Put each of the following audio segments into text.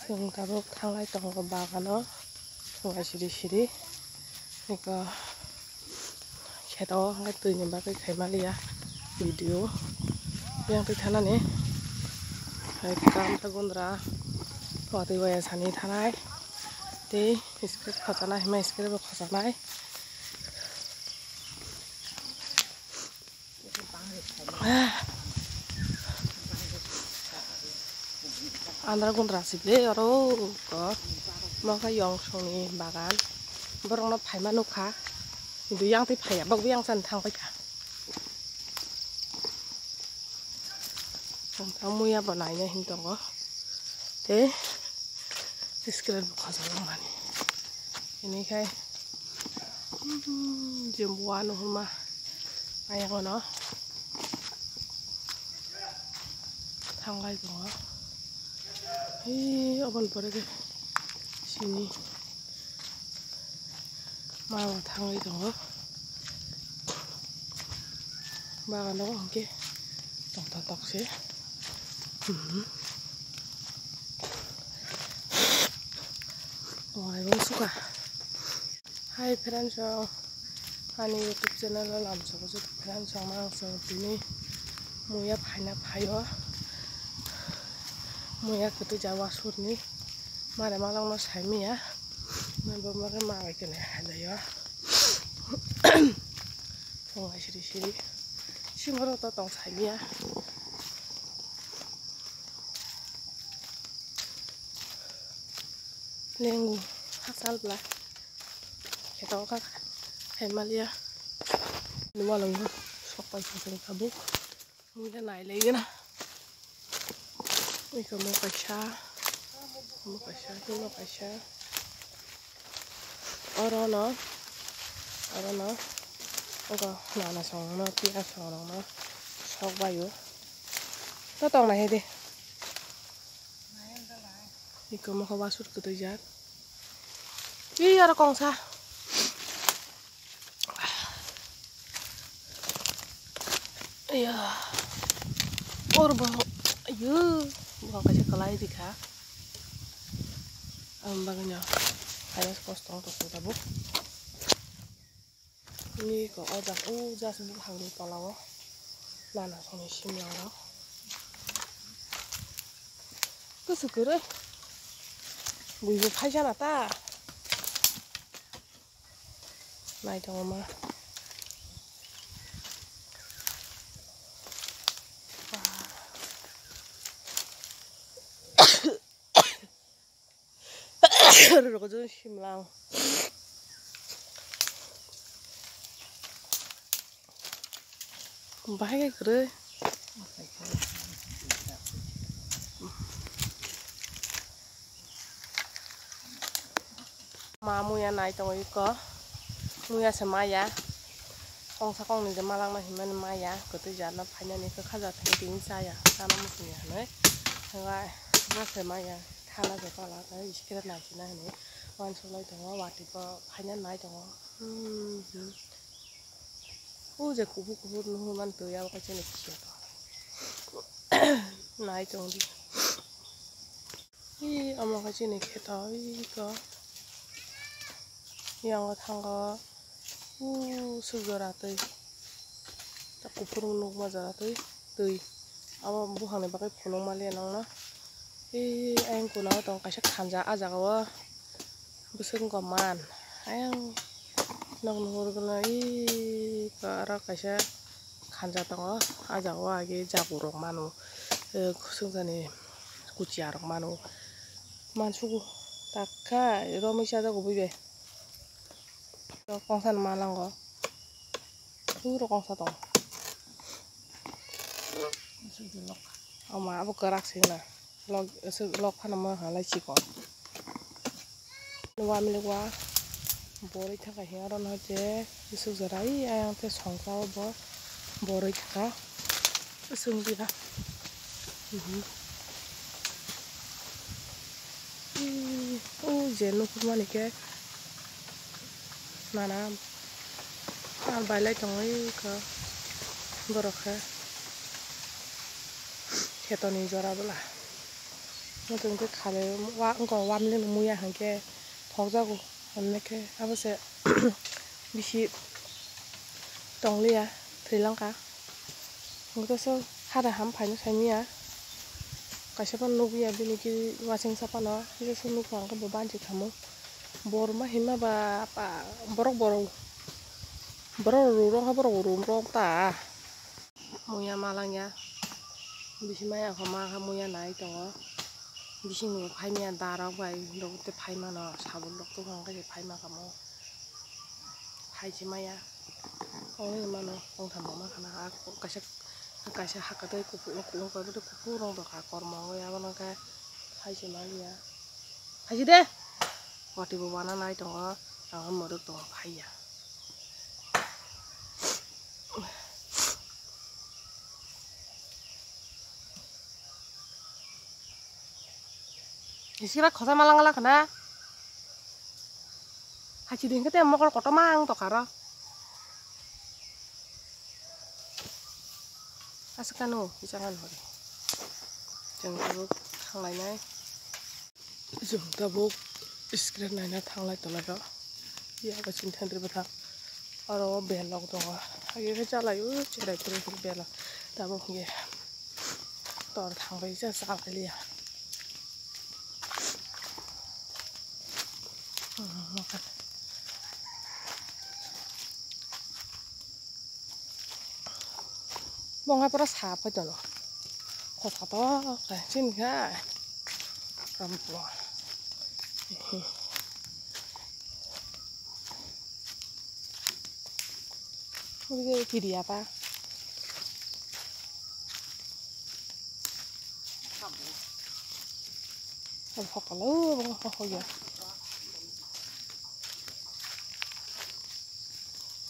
जों दाबो थांलाय दङ बागानाव थांलाय सिरि सिरि 이거 खेदाव हाय दैनि बागै खायमालिया भिडिअ yang थानानै गामसा गुन्द्रा दै बाया सानै थानाय दै स्क्रिप्ट खजानाय हिमा स्क्रिप्ट खजानाय Andra गुन्द्रा सिबले अरो माखा यंसंनि बागान बरंना फायमा नुखा किन्तु yang दै फाया बावबो yang सान थांबाय था जों मैया बनायनो हिन दङ दे स्क्रिप्ट खजालांनानै बेनिखाय जोंबुआ नुहुरमा आयागोन थांलाय दङ अबन परे सिनि मावा थांलाय दङ बागानाव आंके तक्ता तक्से Wah, suka. Hai friends, ani YouTube channel làm sao có friends mang sang ini muya phai phayo muya ketu jawa surni mare malang no saimi ya nabo mare mawe kene hada ya tong siri siri simoro to tong saimi ya Lengu asal belah kita kak Himalaya dua lenggu sopan sopan kabuk mungkin naik lagi na ini kamu kasih orang enggak nana song na pia song na sok bayu tatong naik deh Iko mau kawasur ke tujat. Iya ada kongsa. Iya. Bang. Ayo, bukan kasih kelai dika. Bangnya. Ayo kosong tuh sudah bu. Ini kok ojak jas bu hangni tolawo. Nana soni simlang lo. Kesukur Buibu 파이잖아 따 나이 정엄마 그러고 좀 심랑 kumbahay kere Muya naik tong iko muya semaya kongsa kong ni malang na himan maya ketu jana phanya ni ke khaja thing saya kana musunya ne ngai na semaya thala ke pala ta iskira na kina ne wan solai tong wati ko phanya nai tong je kubu nu man to ya ka chene ki to nai tong di ama ka chene kheta iko yang tangga sugaratai tak kupurung nuk mazaratai tui ama buhang ne bakai phulong mali nang na ayang kuna tong kaisa khanja aja gawa busung goman ayang nang nur guna kara kaisa khanja tong aja gawa age jagurok manu kusungani kuciarok manu mansugu takka romisa da gobibe kongsan malang ko puro kongsa tong ama abu kerak sih na log panama halai ciko nuwa milikwa bori thaka hiaron hoje isu jarai ayang te songkao bo bori thaka isung dira jenu kurmani ke Nana balai tongoi ke borokhe ketoni jora belah Ngadong te khale wa ngko wamle no muya hanke thokjago onneke abase bisi tonglia thailanka ngtoso hada ham phaino saimia kaisapa nugia biniki washing sapano biso nuko angka bobanji kamu borma hima ba pa borok rurong ha borok rurong ta muya malangya bisimaya homa ha muya nai tongo bising no phaimia darok bai dokte phaima no sabul dok to angka je phaima kamu phaijimaya ong mano ong thamo ma kana ha kaisa hakatai kupu ko bode kupu rong do ka kormo ya bano ka phaijimaya phaijide wati bo bana nai tongo ang modok to phaiya Isira khosa malangala kana haji ding kete mokor koto mang to karo asakano bisangan hore jeng tabuk thanglai nai jeng tabuk screen naina thanglai tolaro ya ba chinthandri batha aro belok donga age ke chalayu cherai pure belok tabuk nge tor thangbai ja salaliya makan Bonga pura sapa itu loh, kok kata kayak sini kan, perempuan. Ini video apa? Apa kalau apa ya?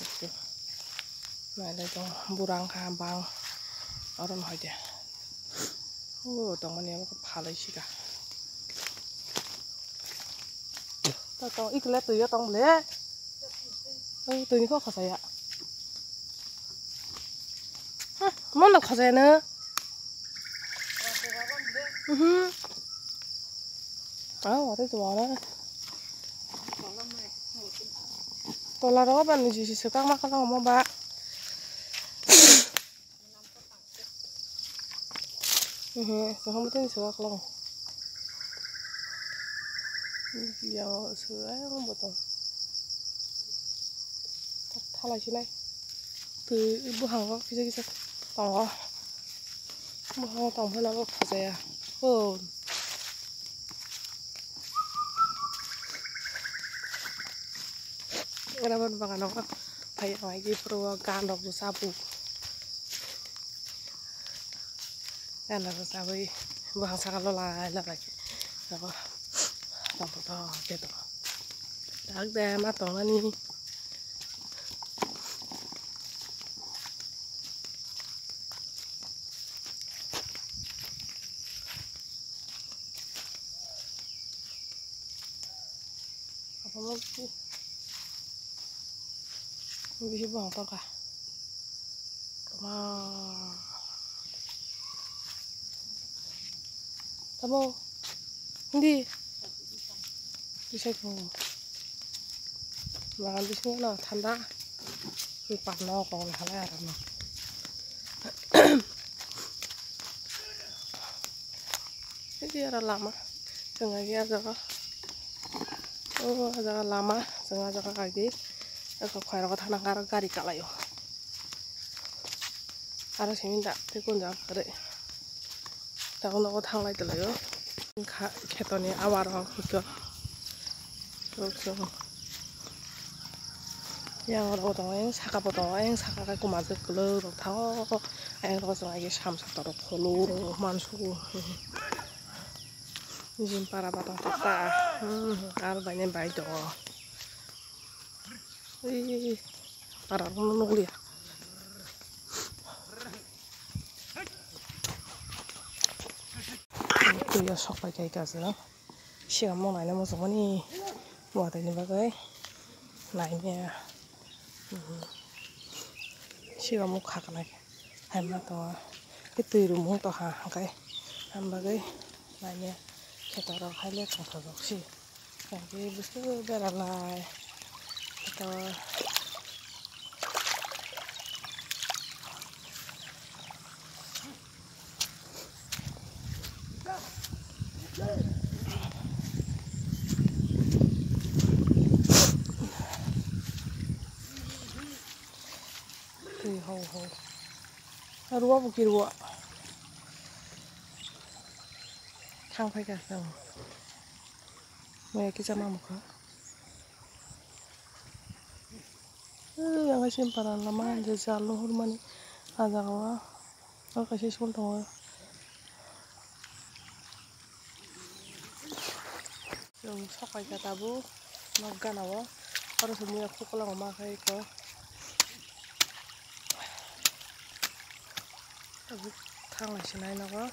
Oke, nah ada itu burang kambang. Orang hỏi dia, tong mana yang kepala sih kah? Tong ikut lihat tuh ya tong boleh, tuh ini kok saya, mana saya nih? Ada itu mana? Tolar apa nih sih sekarang makan ngomong mbak? Kamu tuh suka kelong, yang suka yang botol, thalah sih nih, tuh ibu hangga kisah tonggo, ibu hangga tonggo nabo kasaya, oh, kenapa makan apa, kayak lagi perlu kandok sabu. Kan harus sabi buang sakalo lah lagi apa tampo gitu tak deh matong lah nih apa mau sih bisa buang apa kah Tamo, hindi. Bisa ko. Makan di sini no, tanda. Lupa no, kung halera no. Jadi ada lama, sengaja agak. Oh, agak lama, sengaja kaki. Aku kaya aku tanah karang kari kalayo. Ada sih minta, tikun jam kere. Tahu aku tanglai tu layo. Ketone awar aku tu. Yang orang saka potong, yang saka aku masuk keluar, tahu, yang orang sengaja samsak taruh keluar, mansu. Izin para potong kita, banyak baik dong. Para nunggu ya. Itu ya sok pakai kasih, siapa mau nanya mau semua nih, mau tanya bagai, nanya. Siapa mau kakak lagi, hamil toh, itu rumah toh kayak, hamil bagai, nanya, खेताराव हायले थांथारसै गायगे बोसोर बेरालाय खेताव दै hau ruwa buki ruwa थांफैगासिनो मैया जामा मुखा yang simpanan lama jajal luhur mani ada kawa kasih sultan yang sakai katabu naga nawa harus semua aku kalau memakai ko tapi tang masih naik nawa